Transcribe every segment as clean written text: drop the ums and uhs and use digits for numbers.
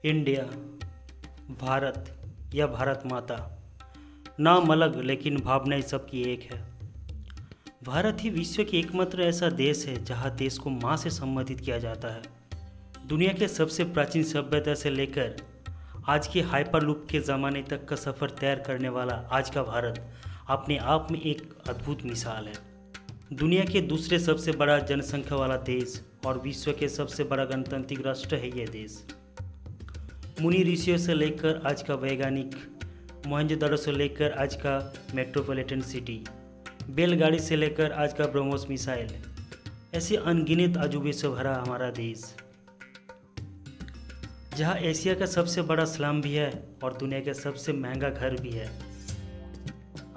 India, Bharat या भारत माता, नाम अलग लेकिन भावनाएं सबकी एक है। भारत ही विश्व की एकमात्र ऐसा देश है जहां देश को माँ से संबोधित किया जाता है। दुनिया के सबसे प्राचीन सभ्यता से लेकर आज के हाइपरलूप के ज़माने तक का सफ़र तैयार करने वाला आज का भारत अपने आप में एक अद्भुत मिसाल है। दुनिया के दूसरे सबसे बड़ा जनसंख्या वाला देश और विश्व के सबसे बड़ा गणतांत्रिक राष्ट्र है यह देश। मुनि ऋषियों से लेकर आज का वैज्ञानिक, मोहनजोदड़ो से लेकर आज का मेट्रोपॉलिटन सिटी, बैलगाड़ी से लेकर आज का ब्रह्मोस मिसाइल, ऐसे अनगिनत अजूबे से भरा हमारा देश, जहां एशिया का सबसे बड़ा स्लम भी है और दुनिया का सबसे महंगा घर भी है।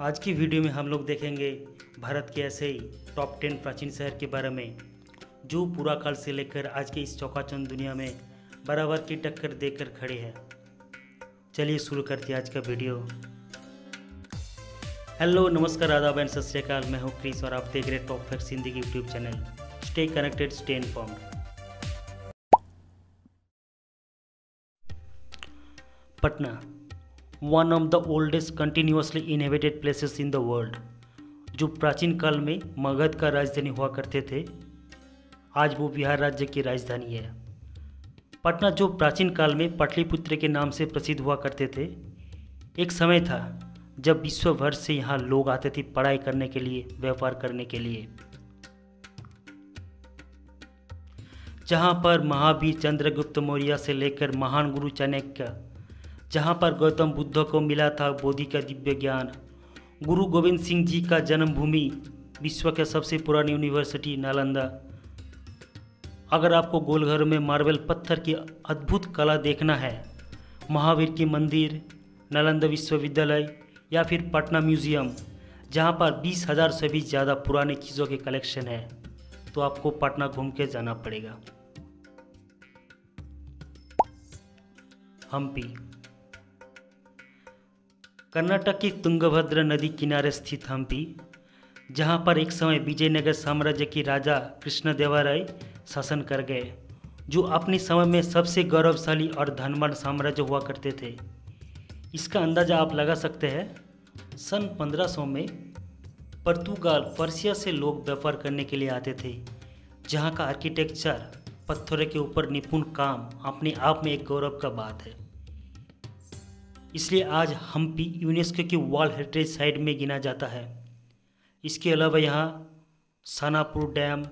आज की वीडियो में हम लोग देखेंगे भारत के ऐसे ही टॉप 10 प्राचीन शहर के बारे में जो पूरा काल से लेकर आज के इस चौकाचौंध दुनिया में बराबर की टक्कर देकर खड़े हैं। चलिए शुरू करते हैं आज का वीडियो। हेलो, नमस्कार, आदाब एंड सत श्री अकाल। मैं हूँ क्रिस और आप देख रहे हैं टॉप फैक्ट्स हिंदी की YouTube channel. Stay connected, stay informed. Patna, one of the oldest continuously inhabited places in the world, जो प्राचीन काल में मगध का राजधानी हुआ करते थे, आज वो बिहार राज्य की राजधानी है। पटना, जो प्राचीन काल में पाटलिपुत्र के नाम से प्रसिद्ध हुआ करते थे, एक समय था जब विश्व भर से यहाँ लोग आते थे पढ़ाई करने के लिए, व्यापार करने के लिए। जहाँ पर महावीर चंद्रगुप्त मौर्य से लेकर महान गुरु चाणक्य, जहाँ पर गौतम बुद्ध को मिला था बोधि का दिव्य ज्ञान, गुरु गोविंद सिंह जी का जन्मभूमि, विश्व का सबसे पुरानी यूनिवर्सिटी नालंदा। अगर आपको गोलघर में मार्बल पत्थर की अद्भुत कला देखना है, महावीर की मंदिर, नालंदा विश्वविद्यालय या फिर पटना म्यूजियम, जहाँ पर 20,000 से भी ज़्यादा पुरानी चीज़ों के कलेक्शन है, तो आपको पटना घूम के जाना पड़ेगा। हम्पी, कर्नाटक की तुंगभद्रा नदी किनारे स्थित हम्पी, जहाँ पर एक समय विजयनगर साम्राज्य की राजा कृष्णदेवराय शासन कर गए, जो अपने समय में सबसे गौरवशाली और धनवान साम्राज्य हुआ करते थे। इसका अंदाज़ा आप लगा सकते हैं। सन 1500 में पुर्तगाल, पर्शिया से लोग व्यापार करने के लिए आते थे, जहाँ का आर्किटेक्चर, पत्थरों के ऊपर निपुण काम अपने आप में एक गौरव का बात है। इसलिए आज हम्पी यूनेस्को की वर्ल्ड हेरिटेज साइट में गिना जाता है। इसके अलावा यहाँ सानापुर डैम,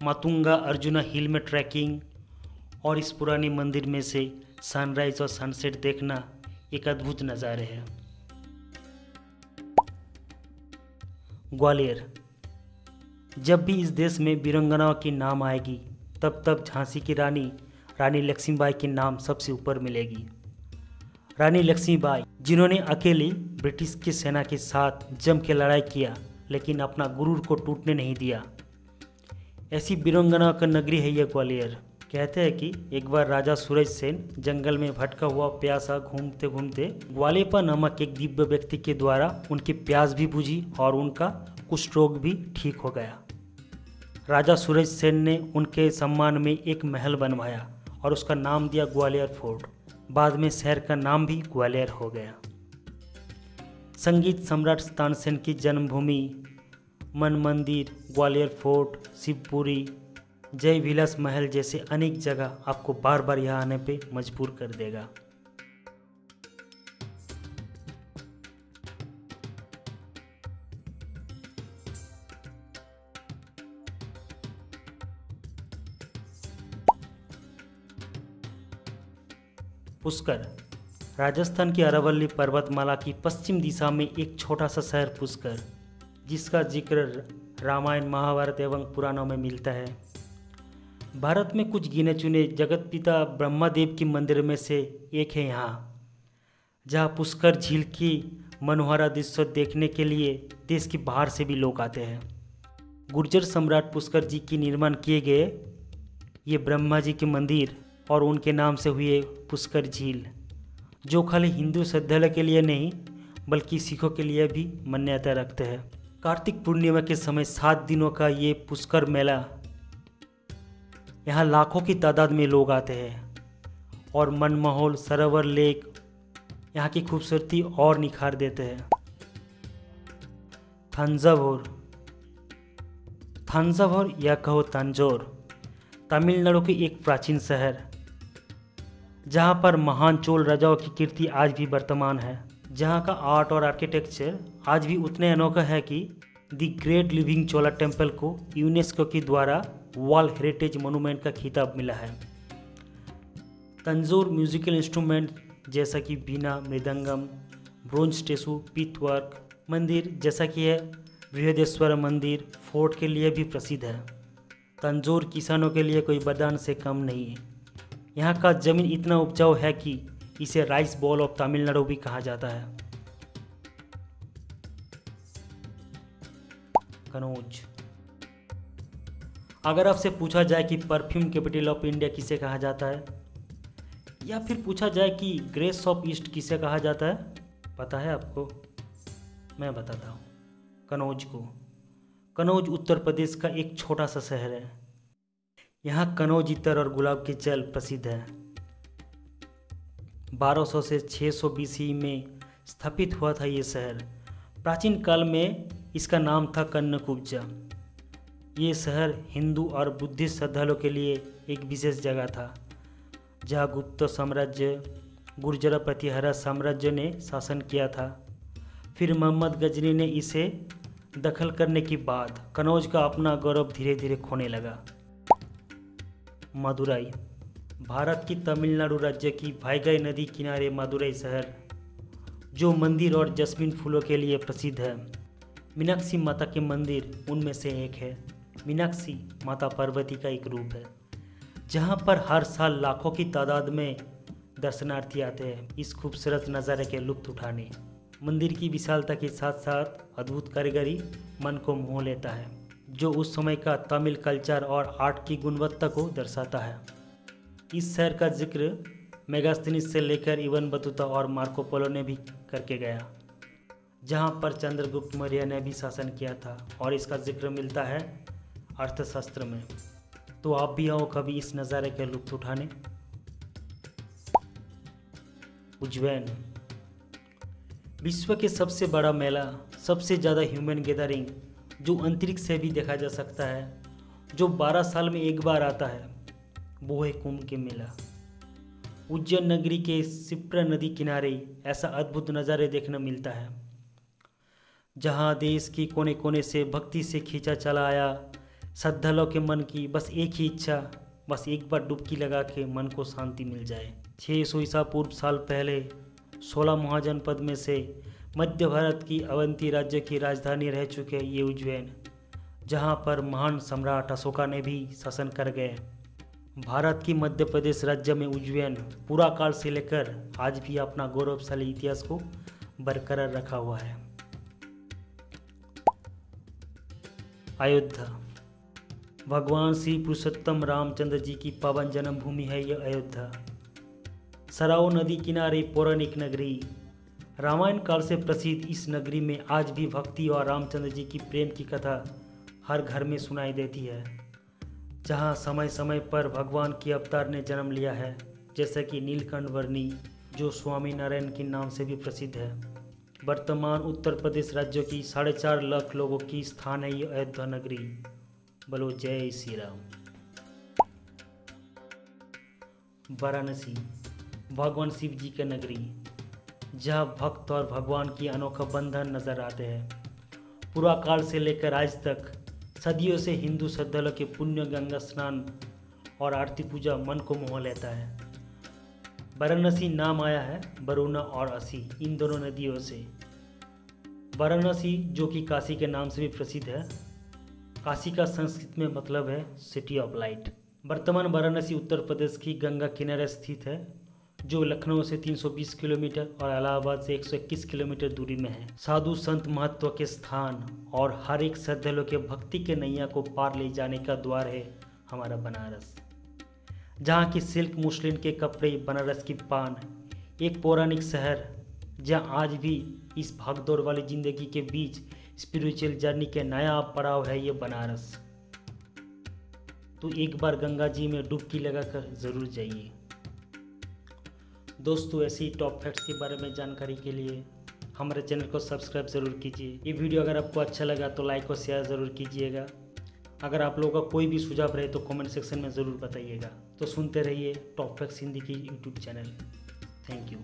मातुंगा अर्जुना हिल में ट्रैकिंग और इस पुरानी मंदिर में से सनराइज और सनसेट देखना एक अद्भुत नज़ारे हैं। ग्वालियर, जब भी इस देश में वीरांगनाओं की नाम आएगी, तब तब झांसी की रानी लक्ष्मीबाई के नाम सबसे ऊपर मिलेगी। रानी लक्ष्मीबाई, जिन्होंने अकेली ब्रिटिश की सेना के साथ जम के लड़ाई किया, लेकिन अपना गुरूर को टूटने नहीं दिया। ऐसी वीरांगनाओं का नगरी है यह ग्वालियर। कहते हैं कि एक बार राजा सूरज सेन जंगल में भटका हुआ प्यासा घूमते घूमते ग्वालियर नामक एक दिव्य व्यक्ति के द्वारा उनकी प्यास भी बुझी और उनका कुष्ठ रोग भी ठीक हो गया। राजा सूरज सेन ने उनके सम्मान में एक महल बनवाया और उसका नाम दिया ग्वालियर फोर्ट। बाद में शहर का नाम भी ग्वालियर हो गया। संगीत सम्राट तानसेन की जन्मभूमि, मन मंदिर, ग्वालियर फोर्ट, शिवपुरी, जय विलास महल जैसे अनेक जगह आपको बार बार यहाँ आने पे मजबूर कर देगा। पुष्कर, राजस्थान की अरावली पर्वतमाला की पश्चिम दिशा में एक छोटा सा शहर पुष्कर, जिसका जिक्र रामायण, महाभारत एवं पुराणों में मिलता है। भारत में कुछ गिने चुने जगत पिता ब्रह्मादेव की मंदिर में से एक है यहाँ, जहाँ पुष्कर झील की मनोहरा दृश्य देखने के लिए देश के बाहर से भी लोग आते हैं। गुर्जर सम्राट पुष्कर जी की निर्माण किए गए ये ब्रह्मा जी के मंदिर और उनके नाम से हुए पुष्कर झील, जो खाली हिंदू श्रद्धालु के लिए नहीं बल्कि सिखों के लिए भी मान्यता रखते हैं। कार्तिक पूर्णिमा के समय 7 दिनों का ये पुष्कर मेला, यहाँ लाखों की तादाद में लोग आते हैं और मनमोहन सरोवर लेक यहाँ की खूबसूरती और निखार देते हैं। थंजावुर, थंजावुर या कहो तंजौर, तमिलनाडु की एक प्राचीन शहर जहाँ पर महान चोल राजाओं की कीर्ति आज भी वर्तमान है। जहाँ का आर्ट और आर्किटेक्चर आज भी उतने अनोखा है कि the great living Chola temple को यूनेस्को के द्वारा वर्ल्ड हेरिटेज मोनूमेंट का खिताब मिला है। तंजौर म्यूजिकल इंस्ट्रूमेंट जैसा कि बीना, मृदंगम, ब्रोंज टेसू, पीतवर्क, मंदिर जैसा कि है बृहदेश्वर मंदिर, फोर्ट के लिए भी प्रसिद्ध है। तंजौर किसानों के लिए कोई वरदान से कम नहीं है। यहाँ का जमीन इतना उपजाऊ है कि इसे राइस बॉल ऑफ तमिलनाडु भी कहा जाता है। कनौज, अगर आपसे पूछा जाए कि परफ्यूम कैपिटल ऑफ इंडिया किसे कहा जाता है, या फिर पूछा जाए कि ग्रेस ऑफ ईस्ट किसे कहा जाता है, पता है आपको? मैं बताता हूँ, कनौज को। कनौज उत्तर प्रदेश का एक छोटा सा शहर है। यहाँ कनौज इत्र और गुलाब के जल प्रसिद्ध है। 1200 से 600 BC में स्थापित हुआ था ये शहर। प्राचीन काल में इसका नाम था कन्नकुब्जा। ये शहर हिंदू और बुद्धिस्ट श्रद्धालुओं के लिए एक विशेष जगह था, जहाँ गुप्त साम्राज्य, गुर्जर प्रतिहारा साम्राज्य ने शासन किया था। फिर मोहम्मद गजनी ने इसे दखल करने के बाद कनौज का अपना गौरव धीरे धीरे खोने लगा। मदुराई, भारत की तमिलनाडु राज्य की वाइगाई नदी किनारे मदुराई शहर, जो मंदिर और जैस्मिन फूलों के लिए प्रसिद्ध है। मीनाक्षी माता के मंदिर उनमें से एक है। मीनाक्षी माता पार्वती का एक रूप है, जहां पर हर साल लाखों की तादाद में दर्शनार्थी आते हैं इस खूबसूरत नज़ारे के लुत्फ उठाने। मंदिर की विशालता के साथ साथ अद्भुत कारीगरी मन को मोह लेता है, जो उस समय का तमिल कल्चर और आर्ट की गुणवत्ता को दर्शाता है। इस शहर का जिक्र मेगास्थनीज से लेकर इबन बतूता और मार्को पोलो ने भी करके गया, जहां पर चंद्रगुप्त मौर्य ने भी शासन किया था, और इसका जिक्र मिलता है अर्थशास्त्र में। तो आप भी आओ कभी इस नज़ारे के लुत्फ उठाने। उज्जैन, विश्व के सबसे बड़ा मेला, सबसे ज़्यादा ह्यूमन गैदरिंग जो अंतरिक्ष से भी देखा जा सकता है, जो 12 साल में एक बार आता है, वो है कुंभ के मेला। उज्जैन नगरी के शिप्रा नदी किनारे ऐसा अद्भुत नज़ारे देखने मिलता है, जहाँ देश के कोने कोने से भक्ति से खींचा चला आया श्रद्धालुओं के मन की बस एक ही इच्छा, बस एक बार डुबकी लगा के मन को शांति मिल जाए। 600 ईसा पूर्व साल पहले 16 महाजनपद में से मध्य भारत की अवंती राज्य की राजधानी रह चुके ये उज्जैन, जहाँ पर महान सम्राट अशोका ने भी शासन कर गए। भारत की मध्य प्रदेश राज्य में उज्जैन पूरा काल से लेकर आज भी अपना गौरवशाली इतिहास को बरकरार रखा हुआ है। अयोध्या, भगवान श्री पुरुषोत्तम रामचंद्र जी की पावन जन्मभूमि है यह अयोध्या। सराओ नदी किनारे पौराणिक नगरी, रामायण काल से प्रसिद्ध इस नगरी में आज भी भक्ति और रामचंद्र जी की प्रेम की कथा हर घर में सुनाई देती है, जहाँ समय समय पर भगवान के अवतार ने जन्म लिया है, जैसे कि नीलकंठ वर्णी, जो स्वामी नारायण के नाम से भी प्रसिद्ध है। वर्तमान उत्तर प्रदेश राज्य की 4.5 लाख लोगों की स्थान है ये अयोध्या नगरी। बोलो जय श्री राम। वाराणसी, भगवान शिव जी की नगरी, जहाँ भक्त और भगवान की अनोखा बंधन नजर आते हैं। पूरा काल से लेकर आज तक सदियों से हिंदू श्रद्धालुओं के पुण्य गंगा स्नान और आरती पूजा मन को मोह लेता है। वाराणसी नाम आया है वरुणा और असी, इन दोनों नदियों से। वाराणसी जो कि काशी के नाम से भी प्रसिद्ध है। काशी का संस्कृत में मतलब है सिटी ऑफ लाइट। वर्तमान वाराणसी उत्तर प्रदेश की गंगा किनारे स्थित है, जो लखनऊ से 320 किलोमीटर और इलाहाबाद से 121 किलोमीटर दूरी में है। साधु संत महत्व के स्थान और हर एक श्रद्धालु के भक्ति के नैया को पार ले जाने का द्वार है हमारा बनारस, जहाँ की सिल्क मुस्लिन के कपड़े, बनारस की पान, एक पौराणिक शहर जहाँ आज भी इस भागदौड़ वाली जिंदगी के बीच स्पिरिचुअल जर्नी के नया पड़ाव है ये बनारस। तो एक बार गंगा जी में डुबकी लगाकर जरूर जाइए। दोस्तों ऐसी टॉप फैक्ट्स के बारे में जानकारी के लिए हमारे चैनल को सब्सक्राइब ज़रूर कीजिए। ये वीडियो अगर आपको अच्छा लगा तो लाइक और शेयर ज़रूर कीजिएगा। अगर आप लोगों का कोई भी सुझाव रहे तो कमेंट सेक्शन में ज़रूर बताइएगा। तो सुनते रहिए टॉप फैक्ट्स हिंदी की यूट्यूब चैनल। Thank you.